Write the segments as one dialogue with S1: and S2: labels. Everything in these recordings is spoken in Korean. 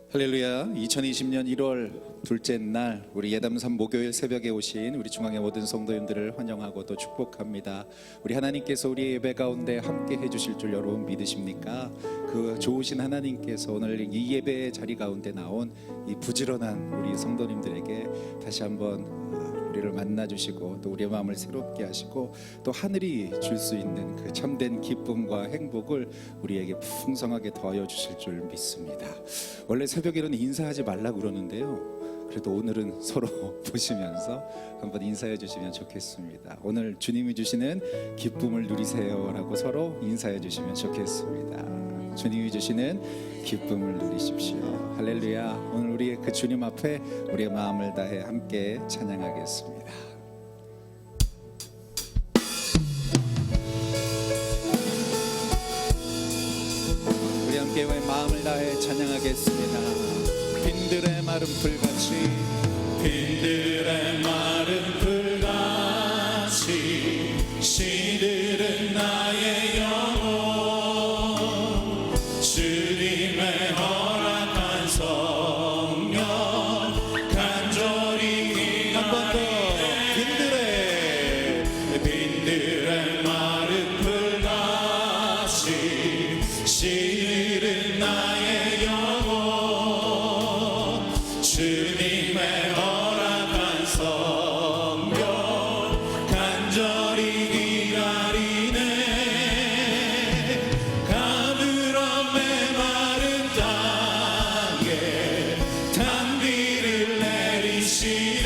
S1: 할렐루야. 2020년 1월 둘째 날 우리 예담산 목요일 새벽에 오신 우리 중앙의 모든 성도님들을 환영하고 또 축복합니다. 우리 하나님께서 우리 예배 가운데 함께 해주실 줄 여러분 믿으십니까? 그 좋으신 하나님께서 오늘 이 예배 자리 가운데 나온 이 부지런한 우리 성도님들에게 다시 한번 우리를 만나주시고 또 우리의 마음을 새롭게 하시고 또 하늘이 줄 수 있는 그 참된 기쁨과 행복을 우리에게 풍성하게 더하여 주실 줄 믿습니다. 원래 새벽에는 인사하지 말라고 그러는데요, 그래도 오늘은 서로 보시면서 한번 인사해 주시면 좋겠습니다. 오늘 주님이 주시는 기쁨을 누리세요라고 서로 인사해 주시면 좋겠습니다. 주님이 주시는 기쁨을 누리십시오. 할렐루야. 오늘 우리의 그 주님 앞에 우리의 마음을 다해 함께 찬양하겠습니다. 우리 함께 마음을 다해 찬양하겠습니다. 빈들의 마른 풀같이,
S2: 빈들의 마른 풀같이 시들은 나의 영혼, 주님의 허락한 성령 간절히
S1: 한 번 더.
S2: 빈들의 마른 풀같이 시들은 나의 영혼, 주님의 허락한 성령 간절히 기다리네. 가물어 메마른 땅에 단비를 내리시는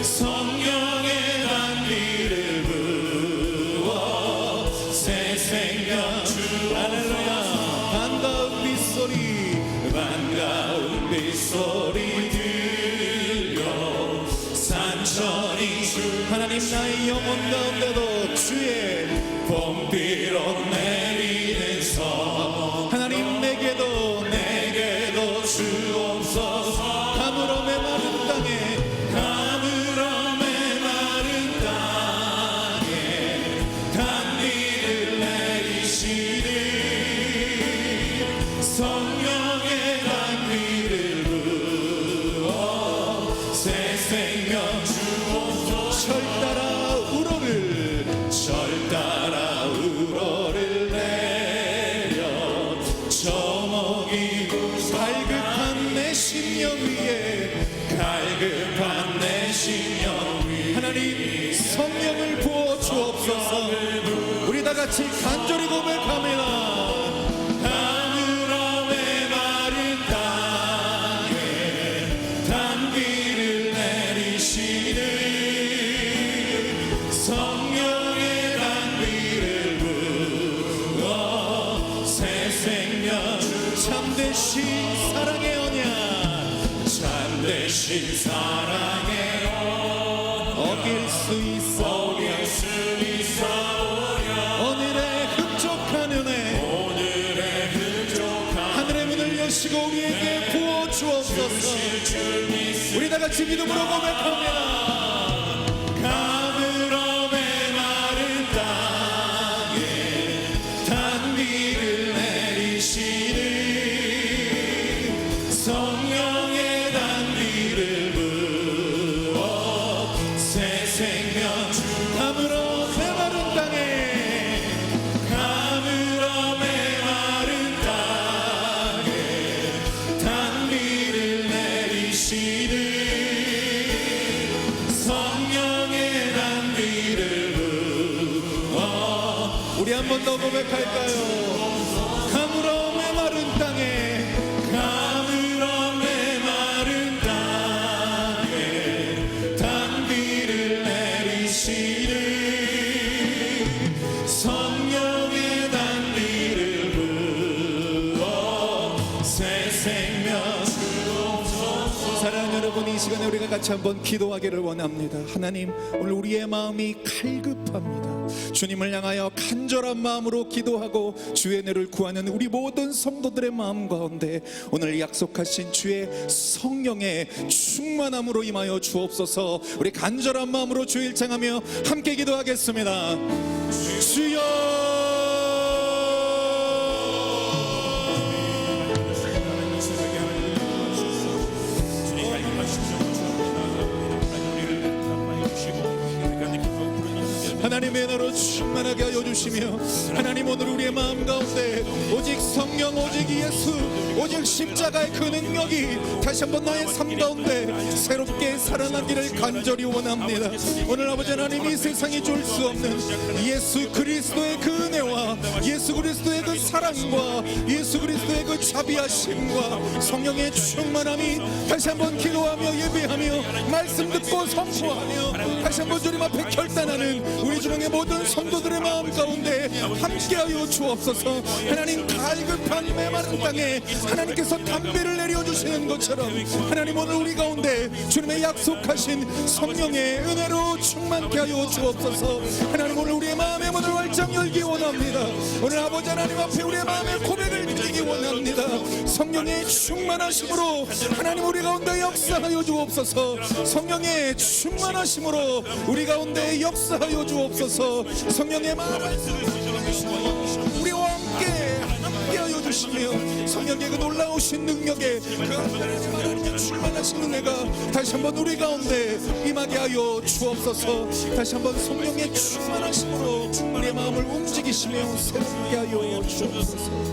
S2: 성령의 단비를 부어 새 생명 주옵소서.
S1: 반가운 빗소리,
S2: 반가운 빗소리 들려 산천이
S1: 하나님 나의 영혼 가운데도 주의
S2: 봄비로 내리는 성,
S1: 하나님 내게도
S2: 내게도 주옵소서.
S1: 가물어 메마른 땅에
S2: 가물어 메마른 땅에 단비를 내리시는 성령의 단비를 부어 새 생명 주옵소서.
S1: 철 따라 우러를,
S2: 절 따라 우러를 내려 저목이고
S1: 갈급한 내 심령 위에
S2: 갈급한 내 심령 위
S1: 하나님 성령을 부어 주옵소서. 우리 다 같이 간절히 고백합니다.
S2: 가물어 메마른 땅에 단비를 내리시는 성령의 단비를 부어 새 생명
S1: 참되신 사랑의 언약
S2: 참되신 사랑의
S1: 어길 수 있어
S2: 어길 수 있사오랴.
S1: 오늘의 흡족한 은혜
S2: 오늘의 흡족한
S1: 하늘의 문을 여시고 우리에게 부어 주옵소서.
S2: 줄 믿습니다.
S1: 우리 다 같이 믿음으로 고백합니다.
S2: 가물어 메마른 땅에 단비를 내리시는 성령의 단비를 부어 새 생명
S1: 가물어 메마른 땅에
S2: 가물어 메마른 땅에 단비를 내리시는 성령의 단비를 부어.
S1: 우리 한 번 더 고백할까요? 가물어 메마른 땅에
S2: 가물어 메마른 땅에 단비를 내리시는 성령의 단비를 부어 새 생명 주옵소서.
S1: 사랑하는 여러분, 이 시간에 우리가 같이 한번 기도하기를 원합니다. 하나님, 오늘 우리의 마음이 갈급합니다. 주님을 향하여 간절한 마음으로 기도하고 주의 은혜를 구하는 우리 모든 성도들의 마음 가운데 오늘 약속하신 주의 성령의 충만함으로 임하여 주옵소서. 우리 간절한 마음으로 주 일창하며 함께 기도하겠습니다. 주여 하나님의 은혜로 충만하게 하여 주시며 하나님 오늘 우리의 마음 가운데 오직 성령 오직 예수 오직 십자가의 그 능력이 다시 한번 나의 삶 가운데 새롭게 살아나기를 간절히 원합니다. 오늘 아버지 하나님 이 세상이 줄 수 없는 예수 그리스도의 그 은혜와 예수 그리스도의 그 사랑과 예수 그리스도의 그 자비하심과 성령의 충만함이 다시 한번 기도하며 예배하며 말씀 듣고 선포하며 다시 한번 주님 앞에 결단하는 우리 중앙의 모든 성도들의 마음 가운데 함께하여 주옵소서. 하나님 갈급한 메마른 땅에 하나님께서 담배를 내려주시는 것처럼 하나님 오늘 우리 가운데 주님의 약속하신 성령의 은혜로 충만케 하여 주옵소서. 하나님 오늘 우리의 마음의 문을 활짝 열기 원합니다. 오늘 아버지 하나님 앞에 우리의 마음의 고백을 드리기 원합니다. 성령의 충만하심으로 하나님 우리 가운데 역사하여 주옵소서. 성령의 충만하심으로 우리 가운데 역사하여 주옵소서. 성령의 마음을 우리와 함께하여 주시며 성령의 그 놀라우신 능력에 그 하나님의 충만하신 은혜가 다시 한번 우리 가운데 임하게 하여 주옵소서. 다시 한번 성령의 충만하심으로 우리의 마음을 움직이시며 새롭게 하여 주옵소서.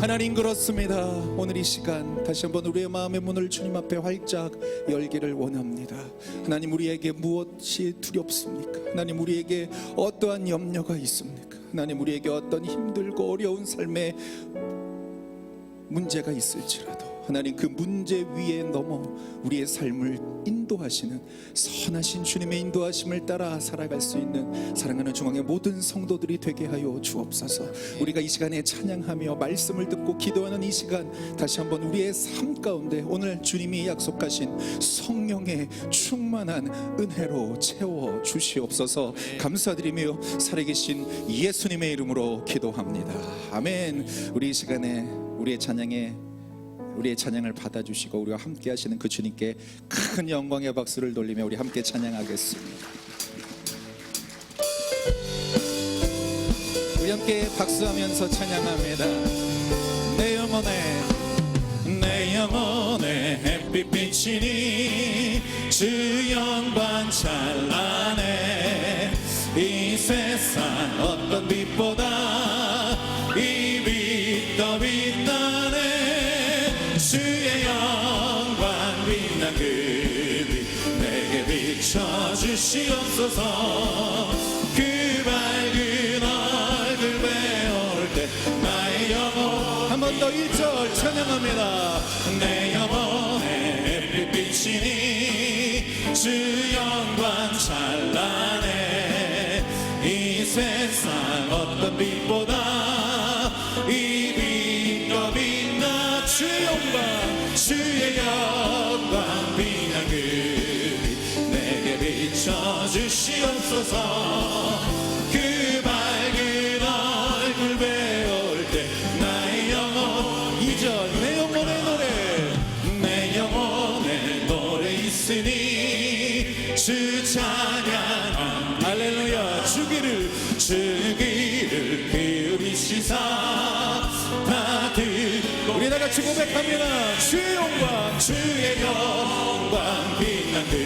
S1: 하나님 그렇습니다. 오늘 이 시간 다시 한번 우리의 마음의 문을 주님 앞에 활짝 열기를 원합니다. 하나님 우리에게 무엇이 두렵습니까? 하나님 우리에게 어떠한 염려가 있습니까? 하나님 우리에게 어떤 힘들고 어려운 삶의 문제가 있을지라도 하나님 그 문제 위에 넘어 우리의 삶을 인도하시는 선하신 주님의 인도하심을 따라 살아갈 수 있는 사랑하는 중앙의 모든 성도들이 되게 하여 주옵소서. 우리가 이 시간에 찬양하며 말씀을 듣고 기도하는 이 시간 다시 한번 우리의 삶 가운데 오늘 주님이 약속하신 성령의 충만한 은혜로 채워 주시옵소서. 감사드리며 살아계신 예수님의 이름으로 기도합니다. 아멘. 우리 이 시간에 우리의 찬양을 받아주시고 우리와 함께 하시는 그 주님께 큰 영광의 박수를 돌리며 우리 함께 찬양하겠습니다. 우리 함께 박수하면서 찬양합니다.
S2: 내 영혼의 햇빛 비치니 주 영광 찬란해. 이 세상 어떤 빛보다 이 빛 더 빛나네. 주의 영광 빛난 그 빛 내게 비춰주시옵소서. 그 밝은 얼굴 배울 때 나의 영혼
S1: 한 번 더 1절 찬양합니다.
S2: 내 영혼에 햇빛 비치니 주 영광 찬란해. 이 세상 어떤 빛보다 이 빛 더 빛나. 주의 영광 빛난 그 빛 내게 비춰주시옵소서. 그 밝은 얼굴 배울 때 나의 영혼 2절 내 영혼의 노래 있으니 주 찬양 할렐루야. 주기를 기울이시사 다 듣고
S1: 우리 다 같이 고백합니다. 주의 영광
S2: 빛난 그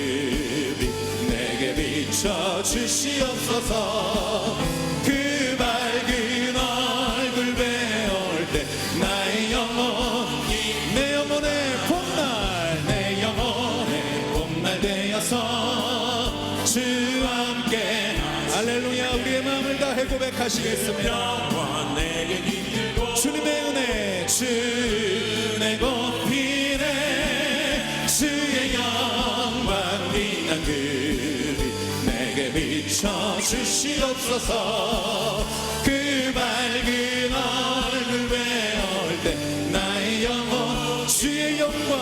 S2: 빛 내게 비춰주시옵소서. 그 밝은 얼굴 배울 때 나의 영혼이 내 영혼의 봄날 되어서 주와 함께
S1: 할렐루야. 우리의 마음을 다해 고백하시겠습니다.
S2: 주님의 은혜 주내 높이네. 주의 영광 빛난 그 빛 내게 비춰주시옵소서. 그 밝은 얼굴 배울 때 나의 영혼 주의 영광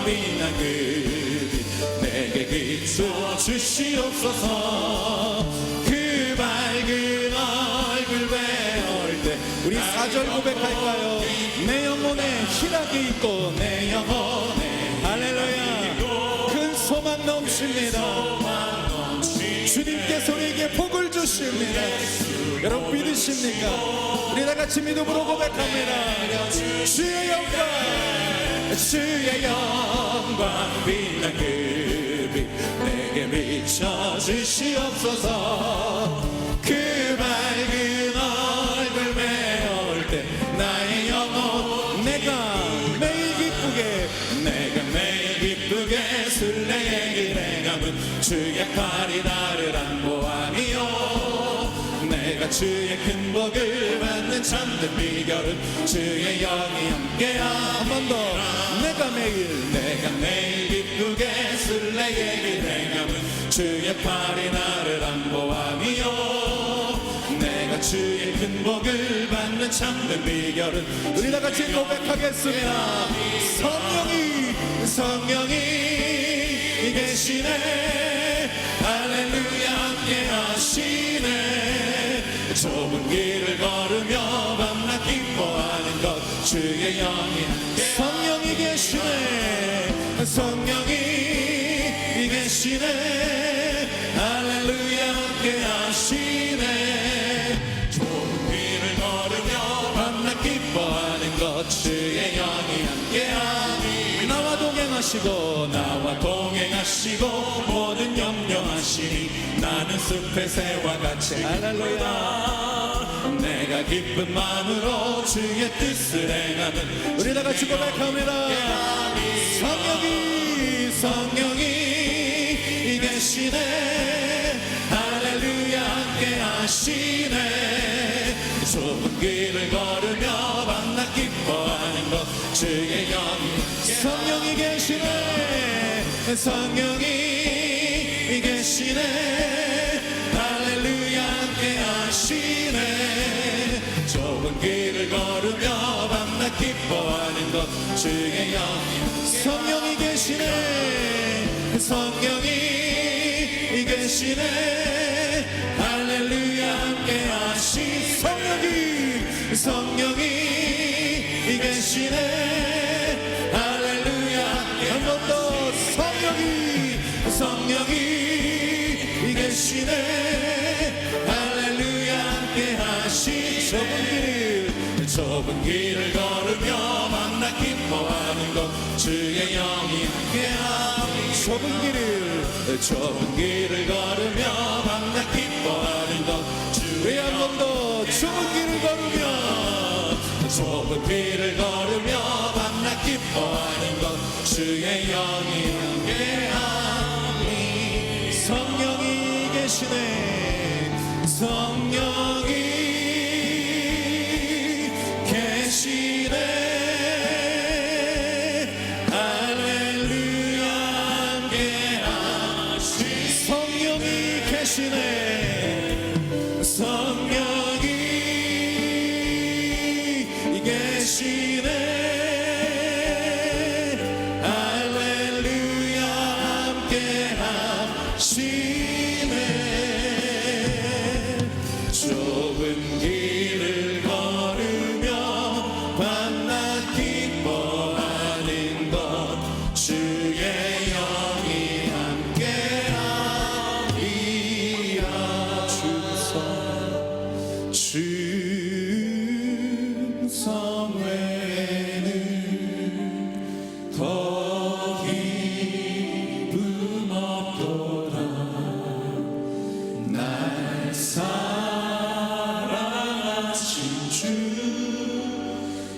S2: 빛난 그 빛 내게 비춰주시옵소서. 그 밝은 얼굴 배울 때
S1: 우리 4절 고백할까요? 내 영혼에 희락이 있고
S2: 내 영혼에
S1: 할렐루야 큰 소망 넘칩니다. 주님께서 우리에게 복을 주십니다. 여러분 믿으십니까? 우리 다 같이 믿음으로 고백합니다. 주의 영광
S2: 빛난 그 빛 내게 비춰주시옵소서. 그 밝은 얼굴 메어올 때 나의 영혼 내가 매일 기쁘게 순례의 길에 가면 주의 팔이 나를 안보하니요. 내가 주의 큰 복을 받는 참된 비결은 주의 영이 함께함이라. 한 번 더. 내가 매일 기쁘게 순례의 길에 가면 주의 팔이 나를 안보하니요. 내가 주의 큰 복을 받는 참된 비결은.
S1: 우리 다 같이 고백하겠습니다.
S2: 성령이 계시네. 할렐루야 함께 하시네. 좁은 길을 걸으며 밤낮 기뻐하는 것 주의 영이 성령이 계시네. 성령이 계시네. 할렐루야 함께 하시네. 좁은 길을 걸으며 밤낮 기뻐하는 것 주의 영이 함께하니. 나와 동행하시고 모든 염려하시니 나는 숲의 새와 같이. 할렐루야. 내가 기쁜 마음으로 주의 뜻을 행하는.
S1: 우리 다 같이 고백합니다.
S2: 성령이 계시네. 할렐루야 함께 하시네. 좁은 길을 걸으며 밤낮 기뻐하는 것 주의 영이. 성령이 계시네. 성령이 계시네. 할렐루야 함께 하시네. 좁은 길을 걸으며 밤낮 기뻐하는 것 주의 영이. 성령이 계시네. 성령이 계시네. 할렐루야 함께 하시네. 성령이 계시네. 할렐루야 함께.
S1: 한 번 더.
S2: 성령이 계시네. 할렐루야 함께 하시네. 좁은 길을 걸으며 밤낮 기뻐하는 것 주의 영이 함께하니. 좁은 길을 걸으며 밤낮 기뻐하는 것 주의.
S1: 한 번 더. 좁은 길을 걸으며.
S2: 좁은 길을 걸으며 밤낮 기뻐하는 것 주의 영이 함께하니.
S1: 성령이 계시네.
S2: 성령이 계시네. 할렐루야 함께하시.
S1: 성령이 계시네.
S2: 성령이 계시네. 할렐루야 함께하시네. 좁은 길을 걸으며 밤낮 기뻐하는 것 주의 영이 함께하리라. 충성 외에는 더 기쁨 없도다. 날 사랑하신 주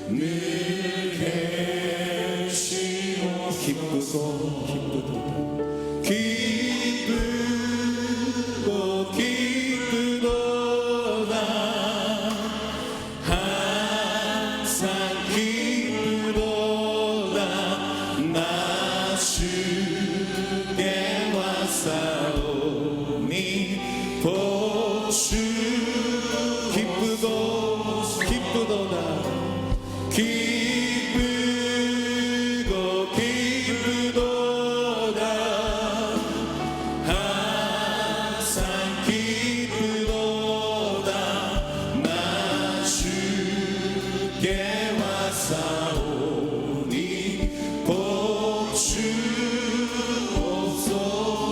S2: 늘 계시오. 기쁘도다. 항상 기쁘도다. 나 주께 왔사오니 복주.
S1: 기쁘도다.
S2: 기쁘도다. 항상 기쁘도다. 나 주께 왔사오니 복주옵소서.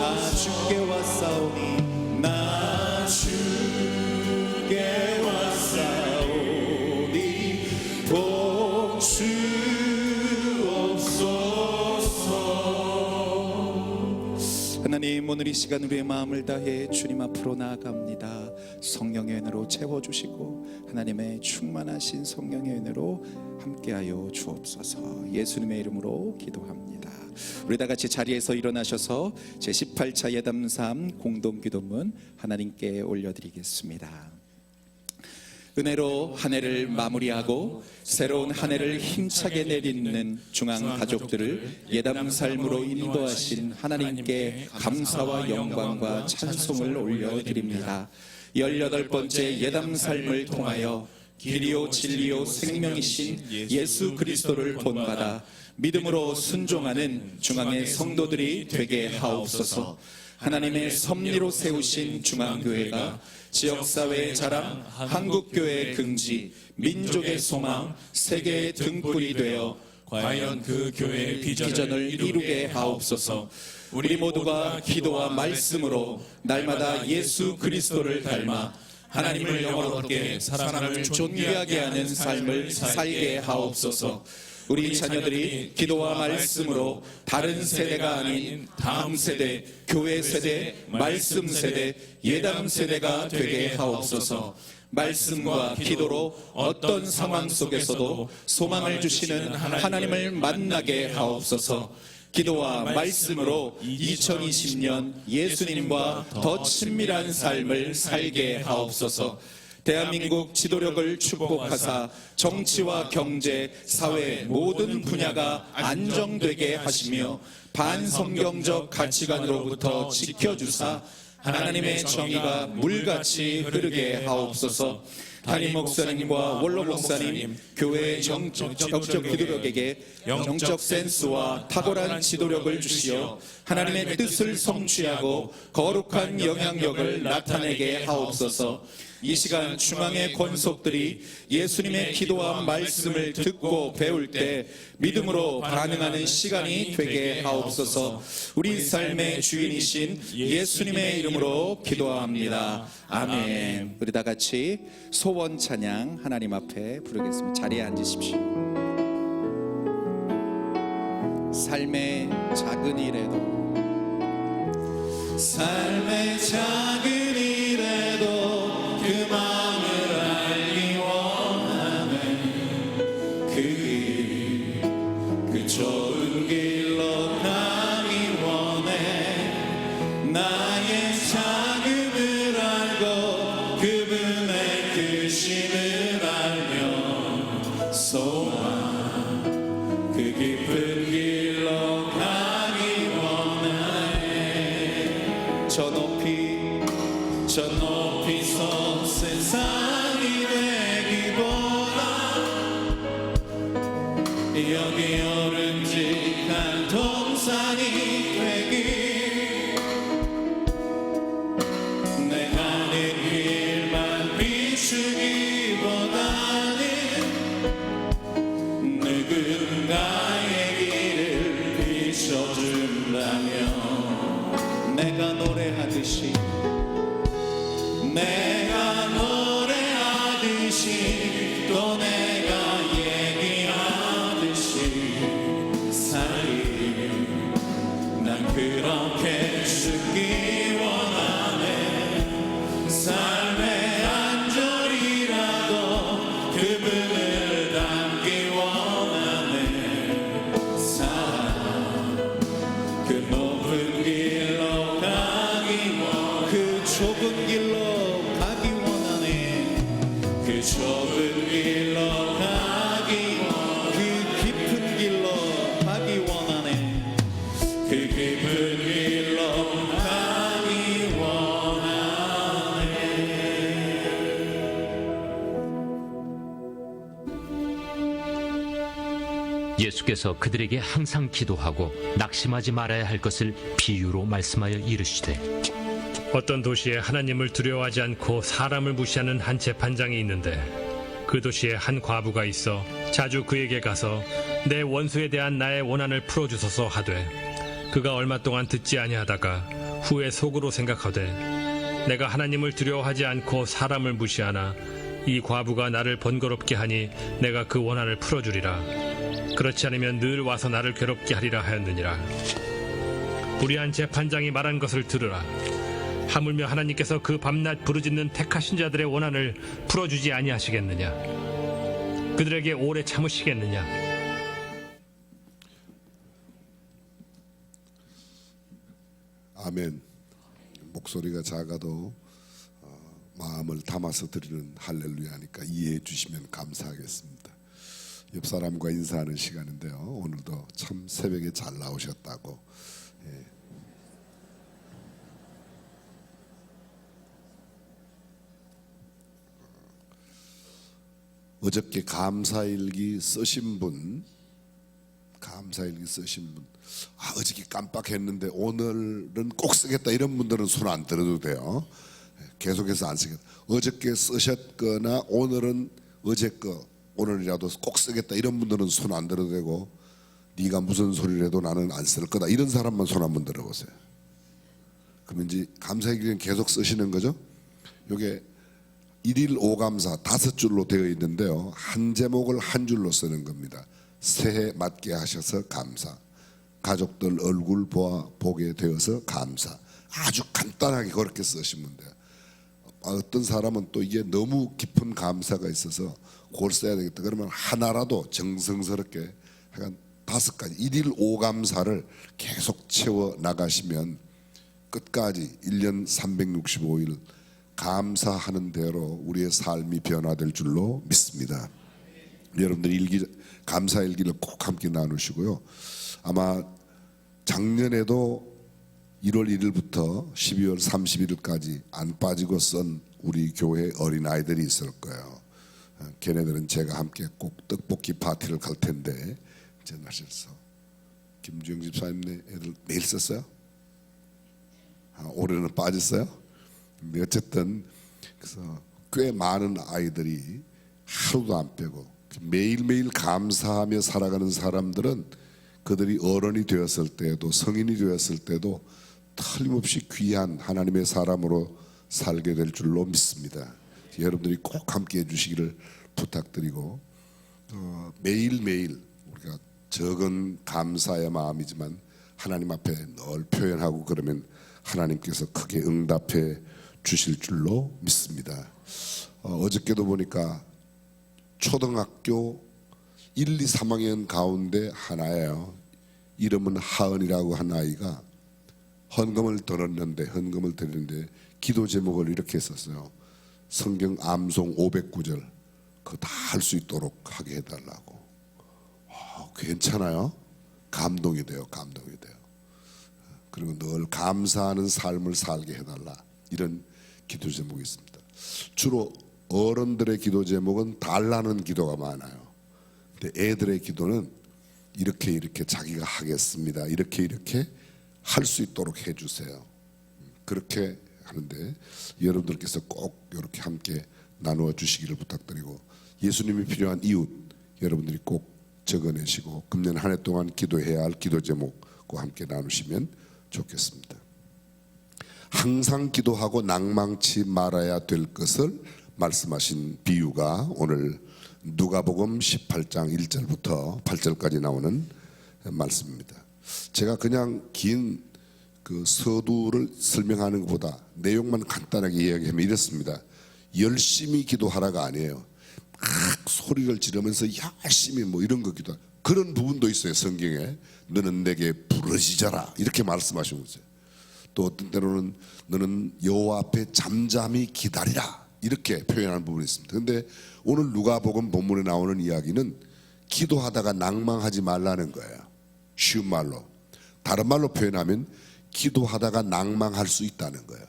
S1: 나 주께 왔사오니.
S2: 나 주께 왔사오니 복주옵소서.
S1: 하나님 하나님, 오늘 이 시간 우리의 마음을 다해 주님 앞으로 나아갑니다. 성령의 은혜로 채워주시고 하나님의 충만하신 성령의 은혜로 함께하여 주옵소서. 예수님의 이름으로 기도합니다. 우리 다 같이 자리에서 일어나셔서 제18차 예담3 공동기도문 하나님께 올려드리겠습니다. 은혜로 한 해를 마무리하고 새로운 한 해를 힘차게 내딛는 중앙 가족들을 예담 삶으로 인도하신 하나님께 감사와 영광과 찬송을 올려드립니다. 18번째 예담 삶을 통하여 길이요 진리요 생명이신 예수 그리스도를 본받아 믿음으로 순종하는 중앙의 성도들이 되게 하옵소서. 하나님의 섭리로 세우신 중앙교회가 지역사회의 자랑, 한국교회의 긍지, 민족의 소망, 세계의 등불이 되어
S2: 과연 그 교회의
S1: 비전을 이루게 하옵소서. 우리 모두가 기도와 말씀으로 날마다 예수 그리스도를 닮아 하나님을 영원롭게 사람을 존귀하게 하는 삶을 살게 하옵소서. 우리 자녀들이 기도와 말씀으로 다른 세대가 아닌 다음 세대, 교회 세대, 말씀 세대, 예담 세대가 되게 하옵소서. 말씀과 기도로 어떤 상황 속에서도 소망을 주시는 하나님을 만나게 하옵소서. 기도와 말씀으로 2020년 예수님과 더 친밀한 삶을 살게 하옵소서. 대한민국 지도력을 축복하사 정치와 경제, 사회 모든 분야가 안정되게 하시며 반성경적 가치관으로부터 지켜주사 하나님의 정의가 물같이 흐르게 하옵소서. 담임 목사님과 원로 목사님, 교회의 영적 기도력에게 영적 센스와 탁월한 지도력을 주시어 하나님의 뜻을 성취하고 거룩한 영향력을 나타내게 하옵소서. 이 시간 중앙의 권속들이 예수님의 기도와 말씀을 듣고 배울 때 믿음으로 반응하는 시간이 되게 하옵소서. 우리 삶의 주인이신 예수님의 이름으로 기도합니다. 아멘. 우리 다 같이 소원 찬양 하나님 앞에 부르겠습니다. 자리에 앉으십시오. 삶의 작은 일에도, 삶의 작은 일에도 그 마음을 알기 원하네. 그 좋은 길로 가기 원해. 나의 자금을 알고 그분의 크심을 알며 소망 그 깊은 길로 가기 원하네. 저 높이서 세상이 되기보다 여기 오른직한 동산이 되기. 내 가는 길만 비추기보다는 누군가의 길을 비춰준다면 내가 노래하듯이 또 내가 얘기하듯이 살리. 난 그렇게 죽기 원하네. 삶의 안절이라도 그분을 닮기 원하네. 사랑 그 높은 길로 가기 원하네. 그 좁은 길로 가기 원하네. 그 좁은 길로 가기 원하네. 그 깊은 길로 가기 원하네. 그 깊은 길로 가기 원하네.
S3: 예수께서 그들에게 항상 기도하고 낙심하지 말아야 할 것을 비유로 말씀하여 이르시되,
S4: 어떤 도시에 하나님을 두려워하지 않고 사람을 무시하는 한 재판장이 있는데 그 도시에 한 과부가 있어 자주 그에게 가서 내 원수에 대한 나의 원한을 풀어주소서 하되, 그가 얼마 동안 듣지 아니하다가 후에 속으로 생각하되 내가 하나님을 두려워하지 않고 사람을 무시하나 이 과부가 나를 번거롭게 하니 내가 그 원한을 풀어주리라. 그렇지 않으면 늘 와서 나를 괴롭게 하리라 하였느니라. 불의한 재판장이 말한 것을 들으라. 하물며 하나님께서 그 밤낮 부르짖는 택하신 자들의 원한을 풀어주지 아니하시겠느냐? 그들에게 오래 참으시겠느냐?
S5: 아멘. 목소리가 작아도 마음을 담아서 드리는 할렐루야니까 이해해 주시면 감사하겠습니다. 옆 사람과 인사하는 시간인데요. 오늘도 참 새벽에 잘 나오셨다고. 어저께 감사일기 쓰신 분, 어저께 깜빡했는데 오늘은 꼭 쓰겠다 이런 분들은 손 안 들어도 돼요. 계속해서 안 쓰겠다. 어저께 쓰셨거나 오늘은 어제 거 오늘이라도 꼭 쓰겠다 이런 분들은 손 안 들어도 되고, 네가 무슨 소리를 해도 나는 안 쓸 거다 이런 사람만 손 한번 들어보세요. 그러면 이제 감사일기는 계속 쓰시는 거죠. 요게 1일 5감사 5줄로 되어 있는데요. 한 제목을 한 줄로 쓰는 겁니다. 새해 맞게 하셔서 감사, 가족들 얼굴 보게 되어서 감사. 아주 간단하게 그렇게 쓰시면 돼요. 어떤 사람은 또 이게 너무 깊은 감사가 있어서 그걸 써야 되겠다 그러면 하나라도 정성스럽게 약간 5가지 1일 5감사를 계속 채워 나가시면 끝까지 1년 365일 감사하는 대로 우리의 삶이 변화될 줄로 믿습니다. 여러분들 감사일기를 꼭 함께 나누시고요. 아마 작년에도 1월 1일부터 12월 31일까지 안 빠지고 쓴 우리 교회 어린아이들이 있을 거예요. 걔네들은 제가 함께 꼭 떡볶이 파티를 갈 텐데 전하셔서 김주영 집사님네 애들 매일 썼어요? 올해는 빠졌어요? 근데 어쨌든 그래서 꽤 많은 아이들이 하루도 안 빼고 매일매일 감사하며 살아가는 사람들은 그들이 어른이 되었을 때도 성인이 되었을 때도 틀림없이 귀한 하나님의 사람으로 살게 될 줄로 믿습니다. 여러분들이 꼭 함께 해주시기를 부탁드리고, 매일매일 우리가 적은 감사의 마음이지만 하나님 앞에 늘 표현하고 그러면 하나님께서 크게 응답해 주실 줄로 믿습니다. 어저께도 보니까 초등학교 1, 2, 3학년 가운데 하나예요. 이름은 하은이라고 한 아이가 헌금을 드렸는데 기도 제목을 이렇게 했었어요. 성경 암송 509절 그거 다 할 수 있도록 하게 해달라고. 괜찮아요? 감동이 돼요. 그리고 늘 감사하는 삶을 살게 해달라 이런 기도 제목이 있습니다. 주로 어른들의 기도 제목은 달라는 기도가 많아요. 근데 애들의 기도는 이렇게 자기가 하겠습니다. 이렇게 할 수 있도록 해주세요. 그렇게 하는데 여러분들께서 꼭 이렇게 함께 나누어 주시기를 부탁드리고, 예수님이 필요한 이웃 여러분들이 꼭 적어내시고 금년 한 해 동안 기도해야 할 기도 제목과 함께 나누시면 좋겠습니다. 항상 기도하고 낭망치 말아야 될 것을 말씀하신 비유가 오늘 누가복음 18장 1절부터 8절까지 나오는 말씀입니다. 제가 그냥 긴 그 서두를 설명하는 것보다 내용만 간단하게 이야기하면 이렇습니다. 열심히 기도하라가 아니에요. 막 소리를 지르면서 열심히 뭐 이런 거 기도, 그런 부분도 있어요. 성경에 너는 내게 부르짖어라 이렇게 말씀하신 거죠. 또 어떤 때로는 너는 여호와 앞에 잠잠히 기다리라 이렇게 표현하는 부분이 있습니다. 그런데 오늘 누가복음 본문에 나오는 이야기는 기도하다가 낭망하지 말라는 거예요. 쉬운 말로, 다른 말로 표현하면 기도하다가 낭망할 수 있다는 거예요.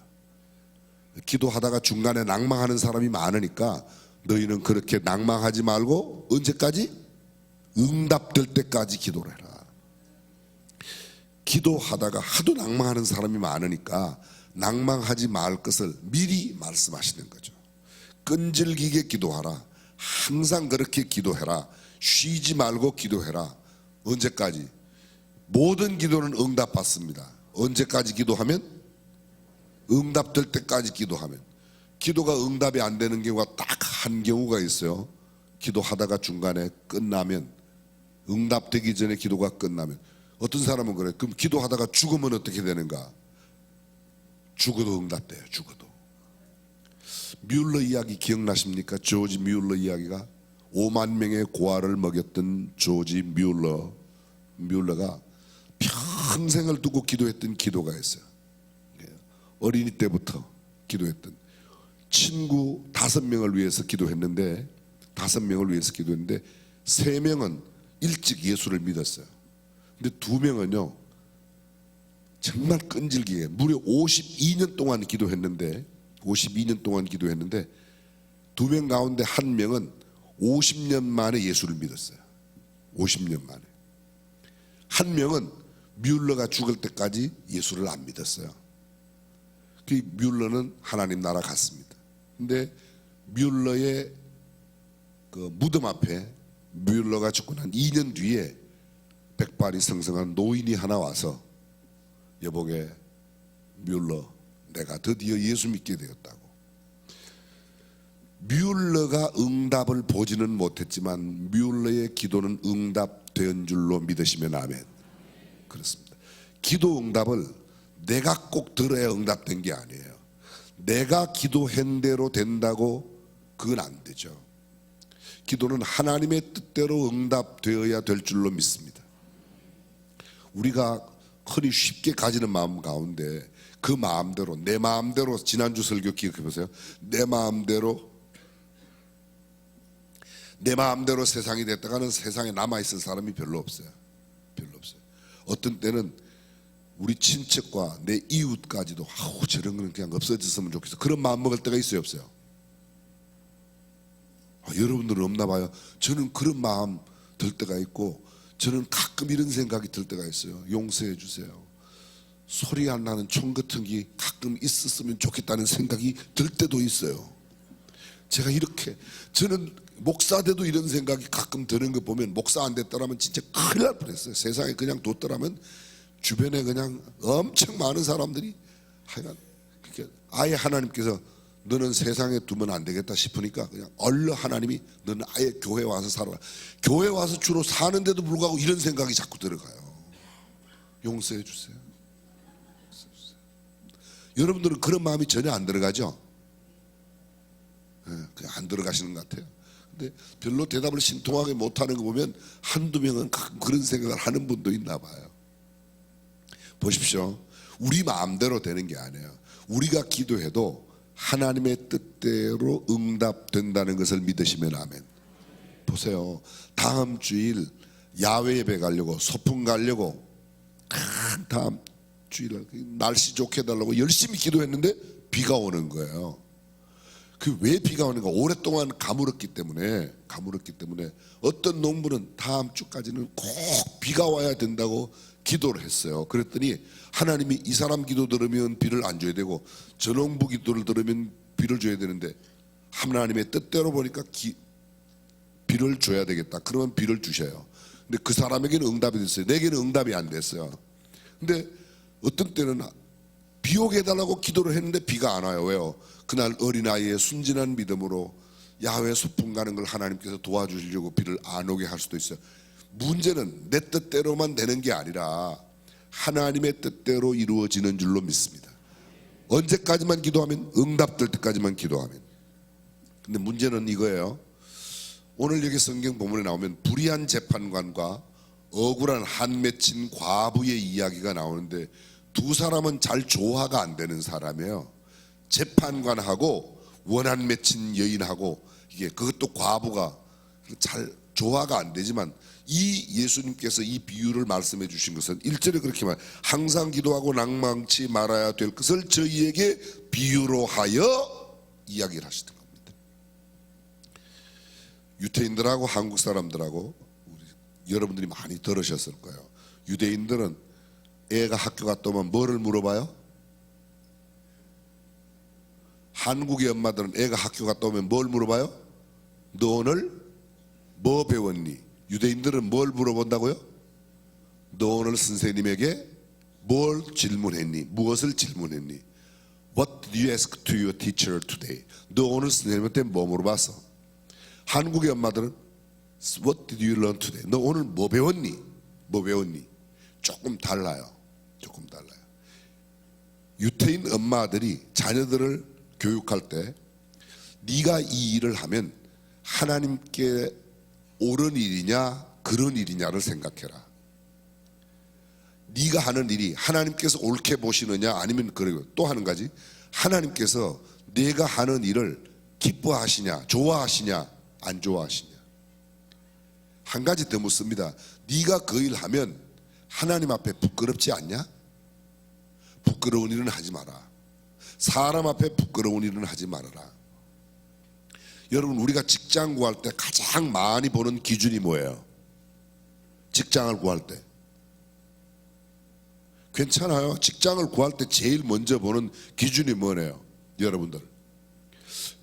S5: 기도하다가 중간에 낭망하는 사람이 많으니까 너희는 그렇게 낭망하지 말고 언제까지? 응답될 때까지 기도를 해라. 기도하다가 하도 낭망하는 사람이 많으니까 낭망하지 말 것을 미리 말씀하시는 거죠. 끈질기게 기도하라. 항상 그렇게 기도해라. 쉬지 말고 기도해라. 언제까지? 모든 기도는 응답받습니다. 언제까지 기도하면? 응답될 때까지 기도하면. 기도가 응답이 안 되는 경우가 딱 한 경우가 있어요. 기도하다가 중간에 끝나면, 응답되기 전에 기도가 끝나면 어떤 사람은 그래. 그럼 기도하다가 죽으면 어떻게 되는가? 죽어도 응답돼요. 죽어도. 뮬러 이야기 기억나십니까? 조지 뮬러 이야기가 5만 명의 고아를 먹였던 조지 뮬러가 평생을 두고 기도했던 기도가 있어요. 어린이 때부터 기도했던 친구 5명을 위해서 기도했는데 3명은 일찍 예수를 믿었어요. 근데 2명은요 정말 끈질기게 무려 52년 동안 기도했는데 2명 가운데 1명은 50년 만에 예수를 믿었어요. 50년 만에. 1명은 뮬러가 죽을 때까지 예수를 안 믿었어요. 그 뮬러는 하나님 나라 갔습니다. 근데 뮬러의 그 무덤 앞에 뮬러가 죽고 난 2년 뒤에 백발이 성성한 노인이 하나 와서 여보게 뮬러 내가 드디어 예수 믿게 되었다고. 뮬러가 응답을 보지는 못했지만 뮬러의 기도는 응답된 줄로 믿으시면 아멘. 그렇습니다. 기도 응답을 내가 꼭 들어야 응답된 게 아니에요. 내가 기도한 대로 된다고 그건 안 되죠. 기도는 하나님의 뜻대로 응답되어야 될 줄로 믿습니다. 우리가 흔히 쉽게 가지는 마음 가운데 그 마음대로 내 마음대로 지난주 설교 기억해 보세요. 내 마음대로 세상이 됐다가는 세상에 남아있을 사람이 별로 없어요. 어떤 때는 우리 친척과 내 이웃까지도 저런 거는 그냥 없어졌으면 좋겠어. 그런 마음 먹을 때가 있어요, 없어요? 여러분들은 없나 봐요. 저는 그런 마음 들 때가 있고 저는 가끔 이런 생각이 들 때가 있어요. 용서해 주세요. 소리 안 나는 총 같은 게 가끔 있었으면 좋겠다는 생각이 들 때도 있어요. 제가 이렇게 저는 목사 돼도 이런 생각이 가끔 드는 거 보면 목사 안 됐더라면 진짜 큰일 날 뻔했어요. 세상에 그냥 뒀더라면 주변에 그냥 엄청 많은 사람들이 하여간 아예 하나님께서 너는 세상에 두면 안 되겠다 싶으니까 그냥 얼른 하나님이 너는 아예 교회 와서 살아라. 교회 와서 주로 사는데도 불구하고 이런 생각이 자꾸 들어가요. 용서해 주세요. 여러분들은 그런 마음이 전혀 안 들어가죠? 그냥 안 들어가시는 것 같아요. 근데 별로 대답을 신통하게 못하는 거 보면 한두 명은 가끔 그런 생각을 하는 분도 있나 봐요. 보십시오. 우리 마음대로 되는 게 아니에요. 우리가 기도해도 하나님의 뜻대로 응답된다는 것을 믿으시면 아멘. 보세요. 다음 주일 야외 예배 가려고 소풍 가려고 다음 주일 날씨 좋게 해달라고 열심히 기도했는데 비가 오는 거예요. 그 왜 비가 오는가? 오랫동안 가물었기 때문에 어떤 농부는 다음 주까지는 꼭 비가 와야 된다고 기도를 했어요. 그랬더니 하나님이 이 사람 기도 들으면 비를 안 줘야 되고 저 농부 기도를 들으면 비를 줘야 되는데 하나님의 뜻대로 보니까 비를 줘야 되겠다. 그러면 비를 주셔요. 근데 그 사람에게는 응답이 됐어요. 내게는 응답이 안 됐어요. 근데 어떤 때는 비 오게 해달라고 기도를 했는데 비가 안 와요. 왜요? 그날 어린아이의 순진한 믿음으로 야외 소풍 가는 걸 하나님께서 도와주시려고 비를 안 오게 할 수도 있어요. 문제는 내 뜻대로만 되는 게 아니라 하나님의 뜻대로 이루어지는 줄로 믿습니다. 언제까지만 기도하면? 응답될 때까지만 기도하면. 근데 문제는 이거예요. 오늘 여기 성경 본문에 나오면 불의한 재판관과 억울한 한 맺힌 과부의 이야기가 나오는데 두 사람은 잘 조화가 안 되는 사람이에요. 재판관하고 원한 맺힌 여인하고 이게 그것도 과부가 잘 조화가 안 되지만 이 예수님께서 이 비유를 말씀해 주신 것은 1절에 그렇게 말 항상 기도하고 낭망치 말아야 될 것을 저희에게 비유로 하여 이야기를 하시던 겁니다. 유태인들하고 한국 사람들하고 여러분들이 많이 들으셨을 거예요. 유대인들은 애가 학교 갔다 오면 뭐를 물어봐요? 한국의 엄마들은 애가 학교 갔다 오면 뭘 물어봐요? 너 오늘 뭐 배웠니? 유대인들은 뭘 물어본다고요? 너 오늘 선생님에게 뭘 질문했니? 무엇을 질문했니? What did you ask to your teacher today? 너 오늘 선생님한테 뭐 물어봤어? 한국의 엄마들은 What did you learn today? 너 오늘 뭐 배웠니? 뭐 배웠니? 조금 달라요. 조금 달라요. 유태인 엄마들이 자녀들을 교육할 때 네가 이 일을 하면 하나님께 옳은 일이냐 그런 일이냐를 생각해라. 네가 하는 일이 하나님께서 옳게 보시느냐 아니면 그래요. 또 하는 가지, 하나님께서 내가 하는 일을 기뻐하시냐 좋아하시냐 안 좋아하시냐. 한 가지 더 묻습니다. 네가 그 일 하면 하나님 앞에 부끄럽지 않냐? 부끄러운 일은 하지 마라. 사람 앞에 부끄러운 일은 하지 말아라. 여러분, 우리가 직장 구할 때 가장 많이 보는 기준이 뭐예요? 직장을 구할 때 괜찮아요. 직장을 구할 때 제일 먼저 보는 기준이 뭐네요? 여러분들,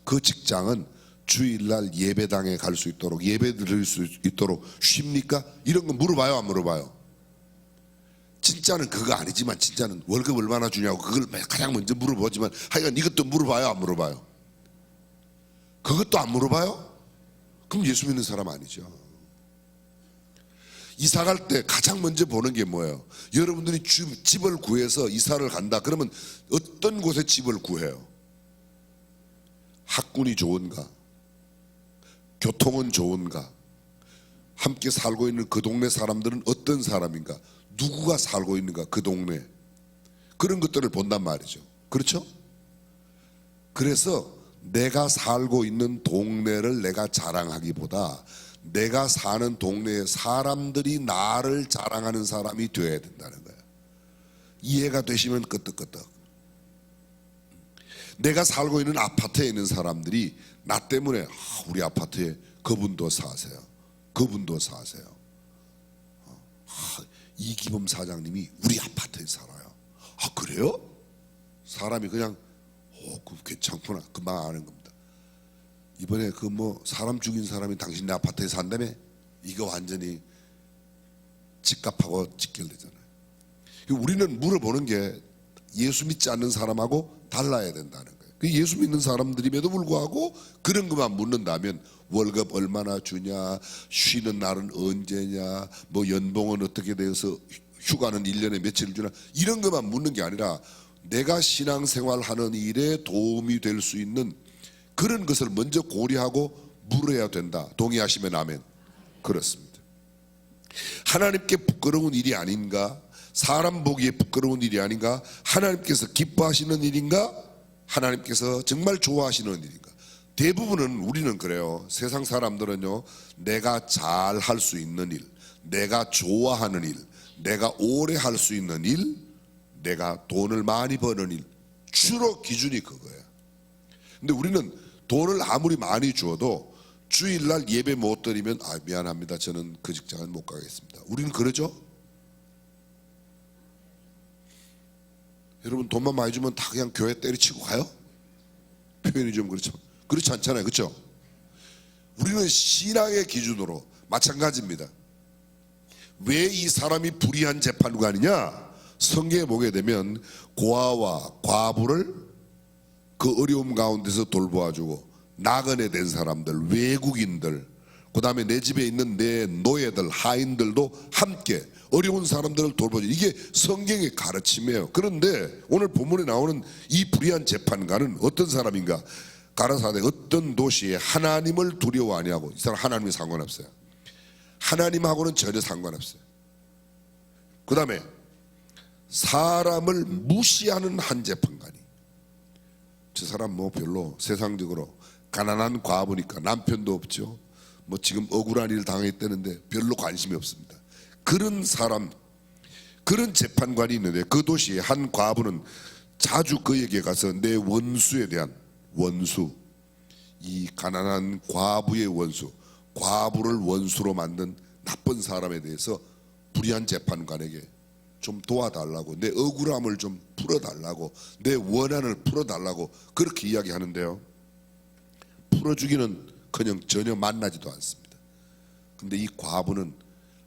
S5: 그 직장은 주일날 예배당에 갈 수 있도록, 예배 드릴 수 있도록 쉽니까? 이런 거 물어봐요 안 물어봐요? 진짜는 그거 아니지만 진짜는 월급 얼마나 주냐고 그걸 가장 먼저 물어보지만 하여간 이것도 물어봐요 안 물어봐요? 그것도 안 물어봐요? 그럼 예수 믿는 사람 아니죠. 이사 갈 때 가장 먼저 보는 게 뭐예요? 여러분들이 집을 구해서 이사를 간다 그러면 어떤 곳에 집을 구해요? 학군이 좋은가? 교통은 좋은가? 함께 살고 있는 그 동네 사람들은 어떤 사람인가? 누구가 살고 있는가? 그 동네 그런 것들을 본단 말이죠. 그렇죠? 그래서 내가 살고 있는 동네를 내가 자랑하기보다 내가 사는 동네에 사람들이 나를 자랑하는 사람이 되어야 된다는 거예요. 이해가 되시면 끄떡끄떡. 내가 살고 있는 아파트에 있는 사람들이 나 때문에 우리 아파트에 그분도 사세요. 그분도 사세요. 이기범 사장님이 우리 아파트에 살아요. 아 그래요? 사람이 그냥 그 괜찮구나 금방 아는 겁니다. 이번에 그 뭐 사람 죽인 사람이 당신네 아파트에 산다며? 이거 완전히 집값하고 직결되잖아요. 우리는 물어보는 게 예수 믿지 않는 사람하고 달라야 된다는 거예요. 예수 믿는 사람들임에도 불구하고 그런 것만 묻는다면 월급 얼마나 주냐, 쉬는 날은 언제냐, 뭐 연봉은 어떻게 되어서 휴가는 1년에 며칠 주나, 이런 것만 묻는 게 아니라 내가 신앙생활하는 일에 도움이 될 수 있는 그런 것을 먼저 고려하고 물어야 된다. 동의하시면 아멘. 그렇습니다. 하나님께 부끄러운 일이 아닌가? 사람 보기에 부끄러운 일이 아닌가? 하나님께서 기뻐하시는 일인가? 하나님께서 정말 좋아하시는 일인가? 대부분은 우리는 그래요. 세상 사람들은요, 내가 잘 할 수 있는 일, 내가 좋아하는 일, 내가 오래 할 수 있는 일, 내가 돈을 많이 버는 일, 주로 기준이 그거예요. 근데 우리는 돈을 아무리 많이 주어도 주일날 예배 못 드리면 미안합니다, 저는 그 직장은 못 가겠습니다. 우리는 그러죠? 여러분, 돈만 많이 주면 다 그냥 교회 때려치고 가요? 표현이 좀 그렇죠. 그렇지 않잖아요, 그렇죠? 우리는 신앙의 기준으로 마찬가지입니다. 왜 이 사람이 불의한 재판관이냐? 성경에 보게 되면 고아와 과부를 그 어려움 가운데서 돌보아주고, 나그네 된 사람들, 외국인들, 그 다음에 내 집에 있는 내 노예들, 하인들도 함께 어려운 사람들을 돌보죠. 이게 성경의 가르침이에요. 그런데 오늘 본문에 나오는 이 불의한 재판관은 어떤 사람인가? 가라사대 어떤 도시에 하나님을 두려워 아니하고, 이 사람 하나님이 상관없어요. 하나님하고는 전혀 상관없어요. 그 다음에 사람을 무시하는 한 재판관이, 저 사람 뭐 별로 세상적으로 가난한 과부니까 남편도 없죠, 뭐 지금 억울한 일 당했다는데 별로 관심이 없습니다. 그런 사람, 그런 재판관이 있는데 그 도시에 한 과부는 자주 그에게 가서 내 원수에 대한, 원수, 이 가난한 과부의 원수, 과부를 원수로 만든 나쁜 사람에 대해서 불의한 재판관에게 좀 도와달라고, 내 억울함을 좀 풀어달라고, 내 원한을 풀어달라고 그렇게 이야기하는데요, 풀어주기는 그냥 전혀 만나지도 않습니다. 근데 이 과부는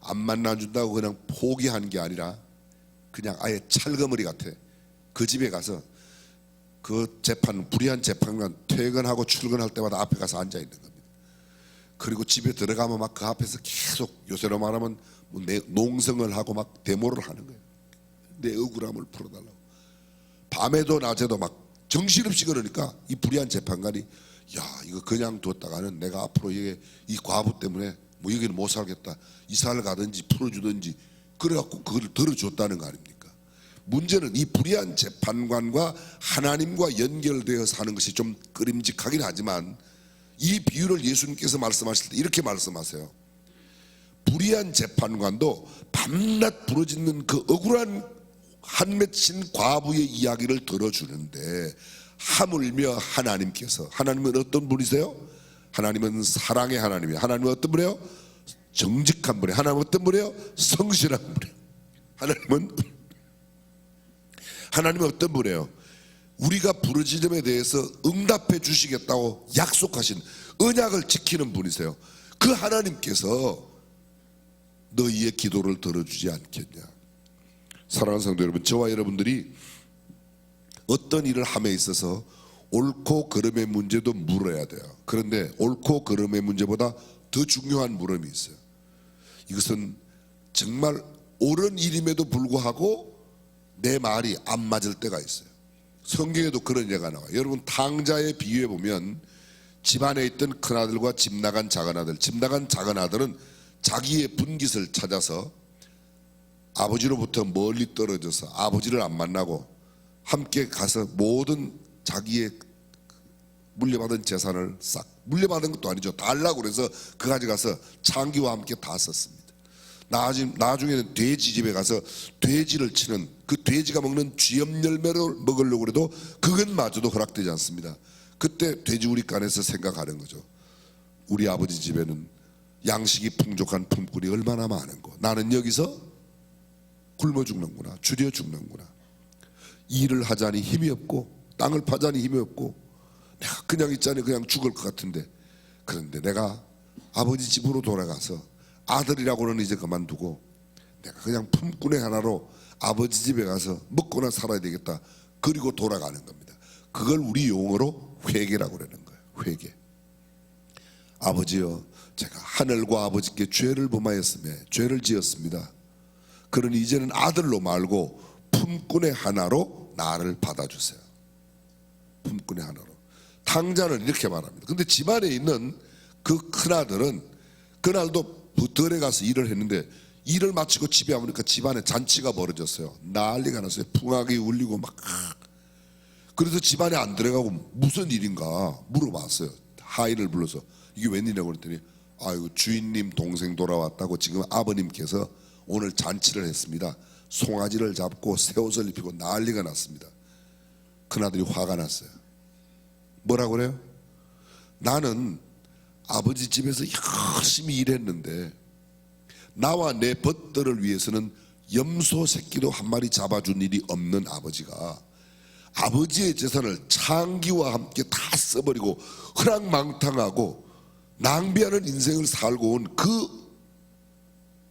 S5: 안 만나준다고 그냥 포기한 게 아니라 그냥 아예 찰거머리 같아. 그 집에 가서 그 재판, 불의한 재판관 퇴근하고 출근할 때마다 앞에 가서 앉아 있는 겁니다. 그리고 집에 들어가면 막 그 앞에서 계속 요새로 말하면 뭐 농성을 하고 막 데모를 하는 거예요. 내 억울함을 풀어달라고. 밤에도 낮에도 막 정신없이 그러니까 이 불의한 재판관이 야 이거 그냥 뒀다가는 내가 앞으로 이게 이 과부 때문에 뭐 여기는 못 살겠다, 이사를 가든지 풀어주든지 그래갖고 그걸 들어줬다는 거 아닙니까? 문제는 이 불의한 재판관과 하나님과 연결되어서 하는 것이 좀 끄림직하긴 하지만 이 비유를 예수님께서 말씀하실 때 이렇게 말씀하세요. 불의한 재판관도 밤낮 부르짖는 그 억울한 한 맺힌 과부의 이야기를 들어주는데 하물며 하나님께서, 하나님은 어떤 분이세요? 하나님은 사랑의 하나님이에요. 하나님은 어떤 분이에요? 정직한 분이에요. 하나님은 어떤 분이에요? 성실한 분이에요. 하나님은 어떤 분이에요? 우리가 부르짖음에 대해서 응답해 주시겠다고 약속하신 언약을 지키는 분이세요. 그 하나님께서 너희의 기도를 들어주지 않겠냐. 사랑하는 성도 여러분, 저와 여러분들이 어떤 일을 함에 있어서 옳고 그름의 문제도 물어야 돼요. 그런데 옳고 그름의 문제보다 더 중요한 물음이 있어요. 이것은 정말 옳은 일임에도 불구하고 내 말이 안 맞을 때가 있어요. 성경에도 그런 예가 나와요. 여러분 탕자의 비유에 보면 집안에 있던 큰아들과 집 나간 작은아들, 집 나간 작은아들은 자기의 분깃을 찾아서 아버지로부터 멀리 떨어져서 아버지를 안 만나고 함께 가서 모든 자기의 물려받은 재산을 싹, 물려받은 것도 아니죠, 달라고 그래서 그 가져가서 창기와 함께 다 썼습니다. 나중에는 돼지 집에 가서 돼지를 치는, 그 돼지가 먹는 쥐염 열매를 먹으려고 해도 그것마저도 허락되지 않습니다. 그때 돼지우리간에서 생각하는 거죠. 우리 아버지 집에는 양식이 풍족한 품꾼이 얼마나 많은고, 나는 여기서 굶어 죽는구나, 줄여 죽는구나. 일을 하자니 힘이 없고 땅을 파자니 힘이 없고 내가 그냥 있자니 그냥 죽을 것 같은데, 그런데 내가 아버지 집으로 돌아가서 아들이라고는 이제 그만두고 내가 그냥 품꾼의 하나로 아버지 집에 가서 먹고나 살아야 되겠다. 그리고 돌아가는 겁니다. 그걸 우리 용어로 회개라고 그러는 거예요. 회개. 아버지여, 제가 하늘과 아버지께 죄를 범하였음에 죄를 지었습니다. 그러니 이제는 아들로 말고 품꾼의 하나로 나를 받아주세요. 품꾼의 하나로. 탕자는 이렇게 말합니다. 근데 집안에 있는 그 큰아들은 그날도 부터에 가서 일을 했는데 일을 마치고 집에 와보니까 집안에 잔치가 벌어졌어요. 난리가 났어요. 풍악이 울리고 막. 그래서 집안에 안 들어가고 무슨 일인가 물어봤어요. 하인을 불러서 이게 웬일이냐고 그랬더니 아이고 주인님 동생 돌아왔다고 지금 아버님께서 오늘 잔치를 했습니다. 송아지를 잡고 새 옷을 입히고 난리가 났습니다. 큰아들이 화가 났어요. 뭐라고 그래요? 나는 아버지 집에서 열심히 일했는데 나와 내 벗들을 위해서는 염소 새끼도 한 마리 잡아준 일이 없는 아버지가 아버지의 재산을 창기와 함께 다 써버리고 허랑망탕하고 낭비하는 인생을 살고 온 그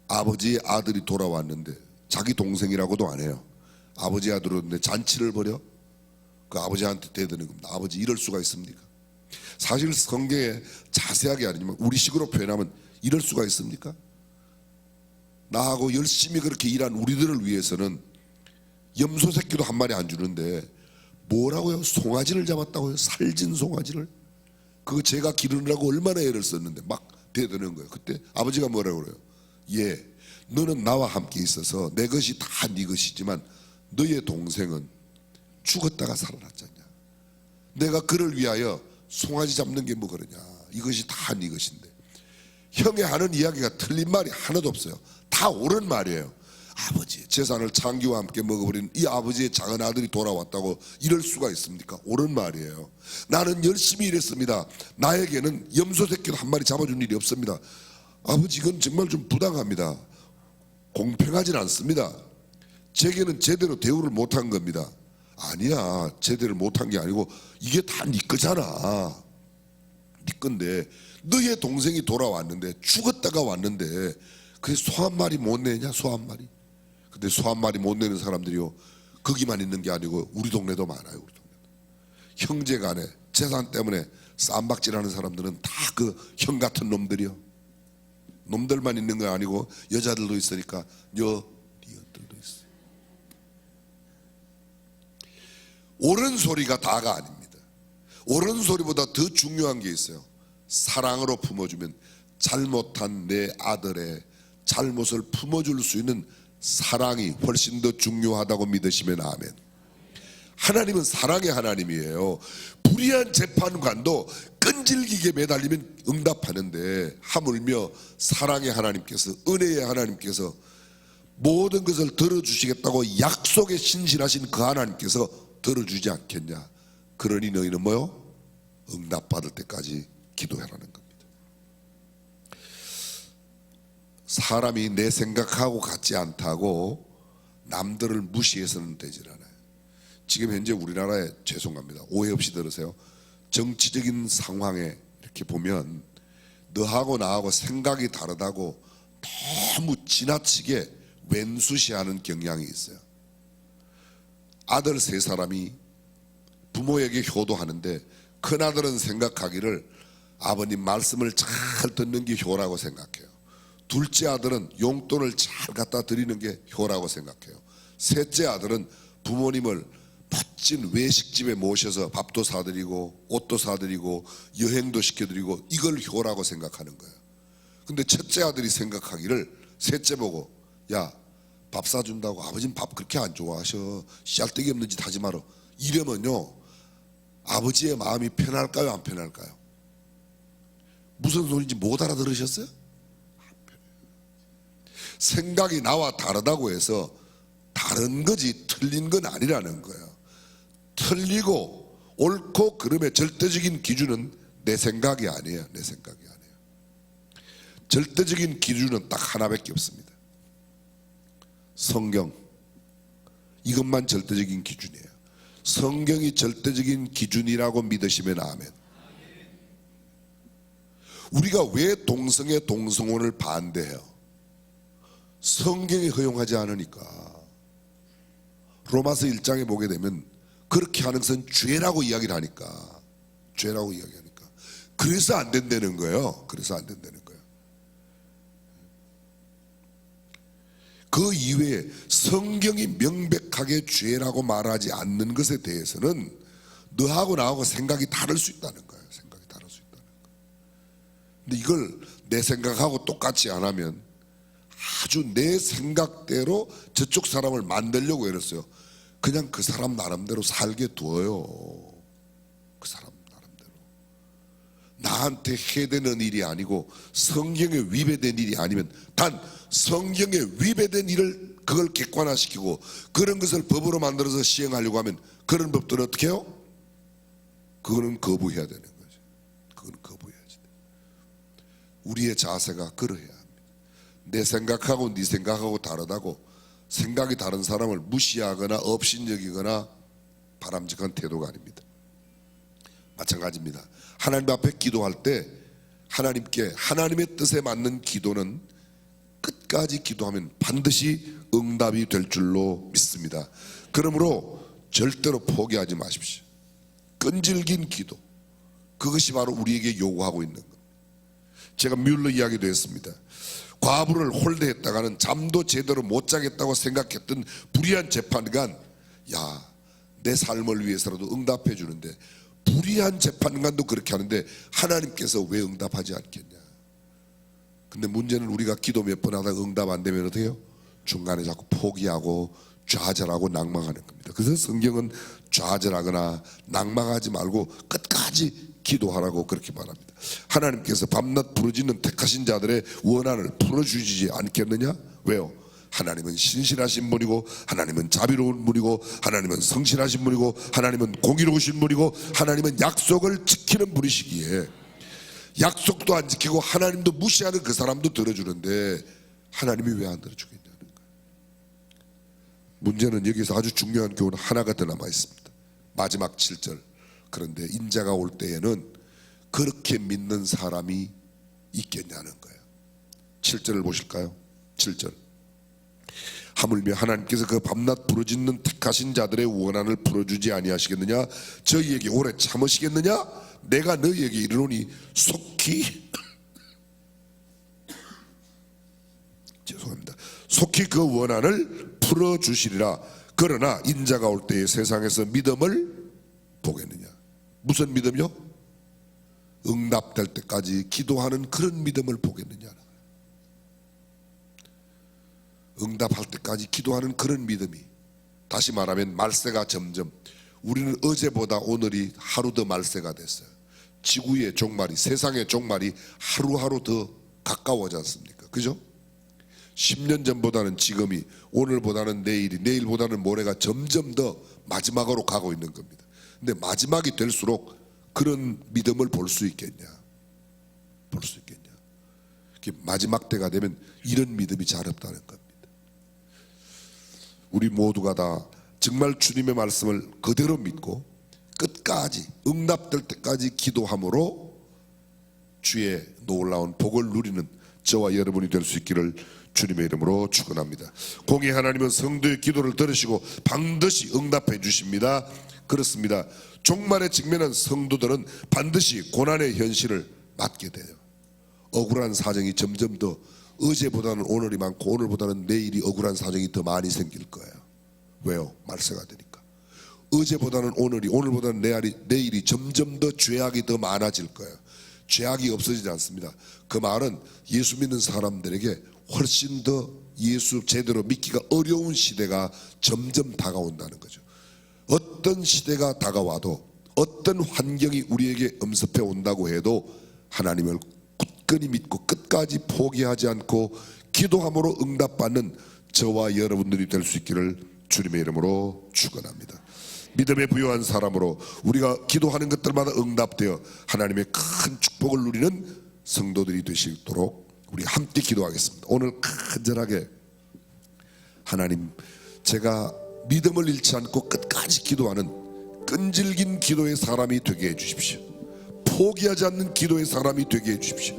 S5: 아버지의 아들이 돌아왔는데 자기 동생이라고도 안 해요. 아버지 아들인데 잔치를 벌여? 그 아버지한테 대드는 겁니다. 아버지 이럴 수가 있습니까? 사실 성경에 자세하게 아니지만 우리식으로 표현하면 이럴 수가 있습니까? 나하고 열심히 그렇게 일한 우리들을 위해서는 염소 새끼도 한 마리 안 주는데 뭐라고요? 송아지를 잡았다고요? 살진 송아지를? 그거 제가 기르느라고 얼마나 애를 썼는데 막 대드는 거예요. 그때 아버지가 뭐라고 그래요? 예, 너는 나와 함께 있어서 내 것이 다 네 것이지만 너의 동생은 죽었다가 살아났잖냐. 내가 그를 위하여 송아지 잡는 게 뭐 그러냐. 이것이 다 네 것인데. 형이 하는 이야기가 틀린 말이 하나도 없어요. 다 옳은 말이에요. 아버지 재산을 창기와 함께 먹어버린 이 아버지의 작은 아들이 돌아왔다고 이럴 수가 있습니까? 옳은 말이에요. 나는 열심히 일했습니다. 나에게는 염소 새끼도 한 마리 잡아준 일이 없습니다. 아버지 이건 정말 좀 부당합니다. 공평하진 않습니다. 제게는 제대로 대우를 못한 겁니다. 아니야, 제대로 못한 게 아니고 이게 다 네 거잖아. 네 건데 너의 동생이 돌아왔는데 죽었다가 왔는데 그게 소 한 마리 못 내냐? 소 한 마리. 근데 소 한 마리 못 내는 사람들이요 거기만 있는 게 아니고 우리 동네도 많아요. 우리 동네도. 형제간에 재산 때문에 쌈박질하는 사람들은 다 그 형 같은 놈들이요. 놈들만 있는 거 아니고 여자들도 있으니까 여리들도 있어요. 옳은 소리가 다가 아닙니다. 옳은 소리보다 더 중요한 게 있어요. 사랑으로 품어주면 잘못한 내 아들의 잘못을 품어줄 수 있는 사랑이 훨씬 더 중요하다고 믿으시면 아멘. 하나님은 사랑의 하나님이에요. 불의한 재판관도 끈질기게 매달리면 응답하는데 하물며 사랑의 하나님께서, 은혜의 하나님께서 모든 것을 들어주시겠다고 약속에 신실하신 그 하나님께서 들어주지 않겠냐. 그러니 너희는 뭐요? 응답받을 때까지 기도해라는 겁니다. 사람이 내 생각하고 같지 않다고 남들을 무시해서는 되질 않아요. 지금 현재 우리나라에, 죄송합니다, 오해 없이 들으세요, 정치적인 상황에 이렇게 보면 너하고 나하고 생각이 다르다고 너무 지나치게 왼수시하는 경향이 있어요. 아들 세 사람이 부모에게 효도하는데 큰아들은 생각하기를 아버님 말씀을 잘 듣는 게 효라고 생각해요. 둘째 아들은 용돈을 잘 갖다 드리는 게 효라고 생각해요. 셋째 아들은 부모님을 멋진 외식집에 모셔서 밥도 사드리고 옷도 사드리고 여행도 시켜드리고 이걸 효라고 생각하는 거예요. 근데 첫째 아들이 생각하기를 셋째 보고, 야, 밥 사준다고 아버지는 밥 그렇게 안 좋아하셔, 씨알데기 없는 짓 하지 마라, 이러면요 아버지의 마음이 편할까요 안 편할까요? 무슨 소리인지 못 알아들으셨어요? 생각이 나와 다르다고 해서 다른 거지 틀린 건 아니라는 거예요. 틀리고 옳고 그름의 절대적인 기준은 내 생각이 아니에요. 내 생각이 아니에요. 절대적인 기준은 딱 하나밖에 없습니다. 성경. 이것만 절대적인 기준이에요. 성경이 절대적인 기준이라고 믿으시면 아멘. 우리가 왜 동성애 동성혼을 반대해요? 성경이 허용하지 않으니까. 로마서 1장에 보게 되면 그렇게 하는 것은 죄라고 이야기를 하니까, 죄라고 이야기하니까, 그래서 안 된다는 거예요. 그래서 안 된다는 거예요. 그 이외에 성경이 명백하게 죄라고 말하지 않는 것에 대해서는 너하고 나하고 생각이 다를 수 있다는 거예요. 생각이 다를 수 있다는 거예요. 근데 이걸 내 생각하고 똑같이 안 하면 아주 내 생각대로 저쪽 사람을 만들려고 애랬어요. 그냥 그 사람 나름대로 살게 두어요. 그 사람 나름대로. 나한테 해되는 일이 아니고 성경에 위배된 일이 아니면, 단 성경에 위배된 일을 그걸 객관화시키고 그런 것을 법으로 만들어서 시행하려고 하면 그런 법들은 어떻게 해요? 그거는 거부해야 되는 거죠. 그건 거부해야지. 우리의 자세가 그러해야 합니다. 내 생각하고 네 생각하고 다르다고 생각이 다른 사람을 무시하거나 업신여기거나 바람직한 태도가 아닙니다. 마찬가지입니다. 하나님 앞에 기도할 때 하나님께 하나님의 뜻에 맞는 기도는 끝까지 기도하면 반드시 응답이 될 줄로 믿습니다. 그러므로 절대로 포기하지 마십시오. 끈질긴 기도, 그것이 바로 우리에게 요구하고 있는 것. 제가 뮬러 이야기도 했습니다. 과부를 홀대했다가는 잠도 제대로 못 자겠다고 생각했던 불의한 재판관, 야, 내 삶을 위해서라도 응답해 주는데 불의한 재판관도 그렇게 하는데 하나님께서 왜 응답하지 않겠냐. 근데 문제는 우리가 기도 몇 번 하다가 응답 안 되면 어떻게 해요? 중간에 자꾸 포기하고 좌절하고 낭망하는 겁니다. 그래서 성경은 좌절하거나 낭망하지 말고 끝까지 기도하라고 그렇게 말합니다. 하나님께서 밤낮 부르짖는 택하신 자들의 원한을 풀어주시지 않겠느냐? 왜요? 하나님은 신실하신 분이고, 하나님은 자비로운 분이고, 하나님은 성실하신 분이고, 하나님은 공의로우신 분이고, 하나님은 약속을 지키는 분이시기에 약속도 안 지키고 하나님도 무시하는 그 사람도 들어주는데 하나님이 왜 안 들어주겠냐는 거예요. 문제는 여기서 아주 중요한 교훈 하나가 더 남아 있습니다. 마지막 7절. 그런데 인자가 올 때에는 그렇게 믿는 사람이 있겠냐는 거예요. 7절을 보실까요? 7절. 하물며 하나님께서 그 밤낮 부르짖는 택하신 자들의 원한을 풀어주지 아니하시겠느냐? 저희에게 오래 참으시겠느냐? 내가 너희에게 이르노니 속히 죄송합니다. 속히 그 원한을 풀어주시리라. 그러나 인자가 올 때에 세상에서 믿음을 보겠느냐? 무슨 믿음이요? 응답될 때까지 기도하는 그런 믿음을 보겠느냐? 응답할 때까지 기도하는 그런 믿음이, 다시 말하면 말세가 점점, 우리는 어제보다 오늘이 하루 더 말세가 됐어요. 지구의 종말이, 세상의 종말이 하루하루 더 가까워지 않습니까? 그죠? 10년 전보다는 지금이, 오늘보다는 내일이, 내일보다는 모레가 점점 더 마지막으로 가고 있는 겁니다. 근데 마지막이 될수록 그런 믿음을 볼 수 있겠냐? 볼 수 있겠냐? 마지막 때가 되면 이런 믿음이 잘 없다는 겁니다. 우리 모두가 다 정말 주님의 말씀을 그대로 믿고 끝까지 응답될 때까지 기도함으로 주의 놀라운 복을 누리는 저와 여러분이 될 수 있기를 주님의 이름으로 축원합니다. 공의 하나님은 성도의 기도를 들으시고 반드시 응답해 주십니다. 그렇습니다. 종말에 직면한 성도들은 반드시 고난의 현실을 맞게 돼요. 억울한 사정이 점점 더, 어제보다는 오늘이 많고 오늘보다는 내일이 억울한 사정이 더 많이 생길 거예요. 왜요? 말세가 되니까. 어제보다는 오늘이, 오늘보다는 내일이 점점 더 죄악이 더 많아질 거예요. 죄악이 없어지지 않습니다. 그 말은 예수 믿는 사람들에게 훨씬 더 예수 제대로 믿기가 어려운 시대가 점점 다가온다는 거죠. 어떤 시대가 다가와도, 어떤 환경이 우리에게 엄습해 온다고 해도 하나님을 굳건히 믿고 끝까지 포기하지 않고 기도함으로 응답받는 저와 여러분들이 될 수 있기를 주님의 이름으로 축원합니다. 믿음에 부요한 사람으로 우리가 기도하는 것들마다 응답되어 하나님의 큰 축복을 누리는 성도들이 되시도록 우리 함께 기도하겠습니다. 오늘 간절하게, 하나님, 제가 믿음을 잃지 않고 끝까지 기도하는 끈질긴 기도의 사람이 되게 해주십시오. 포기하지 않는 기도의 사람이 되게 해주십시오.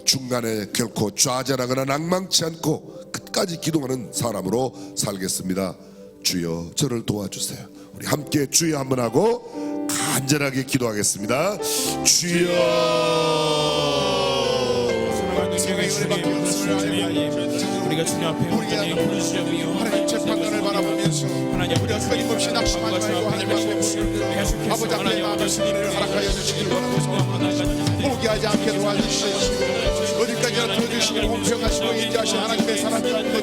S5: 중간에 결코 좌절하거나 낭망치 않고 끝까지 기도하는 사람으로 살겠습니다. 주여 저를 도와주세요. 우리 함께 주여 한번 하고 간절하게 기도하겠습니다. 주여.
S2: 우리가 주님 앞에 온전히 부르시려며 하나님 재판관을 바라보면서 우리가 끊임없이 낙심하지 말고 하나님 앞에 아버지 앞에 나아가신 일을 허락하여 주시길 원하고 포기하지 않게 도와주시고 어디까지나 들어주시고 공평하시고 인자하신 하나님의 사랑을